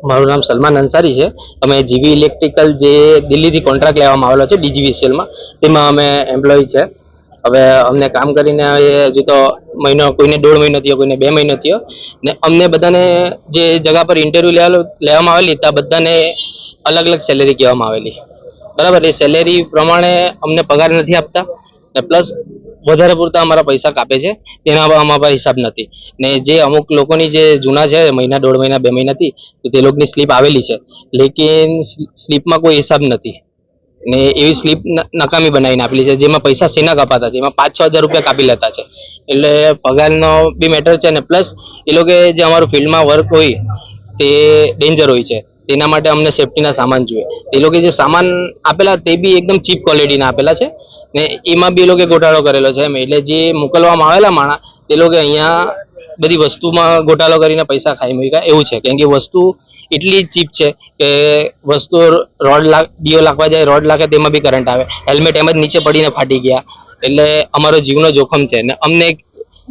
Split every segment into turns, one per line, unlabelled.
મારું નામ સલમાન અંસારી છે। અમે જીવી ઇલેક્ટ્રિકલ જે દિલ્હીથી કોન્ટ્રાક્ટ લેવામાં આવેલો છે ડીજીવીસીએલમાં, તેમાં અમે એમ્પ્લોય છે। હવે અમને કામ કરીને હજુ તો મહિનો, કોઈને 1.5 મહિનો થયો, કોઈને 2 મહિનો થયો ને અમને બધાને જે જગા પર ઇન્ટરવ્યૂ લેવામાં આવેલી ત્યાં બધાને અલગ અલગ સેલેરી કહેવામાં આવેલી, બરાબર। એ સેલેરી પ્રમાણે અમને પગાર નથી આપતા ને પ્લસ વધારે પૂરતા અમારા પૈસા કાપે છે, તેના અમારા હિસાબ નથી ને જે અમુક લોકોની જે જૂના છે મહિના, 1.5 મહિના, 2 મહિનાથી, તો તે લોકોની સ્લીપ આવેલી છે, લેકિન સ્લીપમાં કોઈ હિસાબ નથી ને એવી સ્લીપ નકામી બનાવીને આપેલી છે જેમાં પૈસા સેના કપાતા છે, એમાં 5-6 હજાર રૂપિયા કાપી લેતા છે। એટલે પગારનો બી મેટર છે ને પ્લસ એ લોકો જે અમારું ફિલ્ડમાં વર્ક હોય તે ડેન્જર હોય છે, તેના માટે અમને સેફટીના સામાન જોઈએ। એ લોકો જે સામાન આપેલા તે બી એકદમ ચીપ ક્વોલિટીના આપેલા છે ને એમાં બી એ લોકો ગોટાળો કરેલો છે એમ। એટલે જે મોકલવામાં આવેલા માણસ તે લોકો અહીંયા બધી વસ્તુમાં ગોટાળો કરીને પૈસા ખાઈ મૂક્યા એવું છે, કેમ કે વસ્તુ એટલી ચીપ છે કે વસ્તુ ડીઓ લાગવા જાય, રોડ લાગે તેમાં બી કરંટ આવે, હેલ્મેટ એમ જ નીચે પડીને ફાટી ગયા। એટલે અમારો જીવનો જોખમ છે ને અમને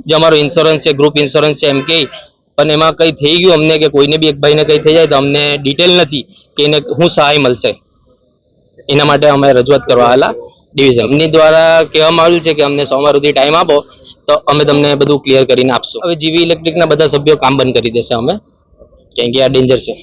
જે અમારો ઇન્સ્યોરન્સ છે, ગ્રુપ ઇન્સ્યોરન્સ છે એમ કે, પણ એમાં કંઈ થઈ ગયું અમને કે કોઈને બી એક ભાઈને કંઈ થઈ જાય તો અમને ડિટેલ નથી કે એને શું સહાય મળશે। એના માટે અમે રજૂઆત કરવા આવેલા ડિવિઝન એમની દ્વારા કહેવામાં આવ્યું છે કે અમને સોમવાર સુધી ટાઈમ આપો તો અમે તમને બધું ક્લિયર કરીને આપશું। હવે જીવી ઇલેક્ટ્રિકના બધા સભ્યો કામ બંધ કરી દેશે અમે, કેમ કે આ ડેન્જર છે।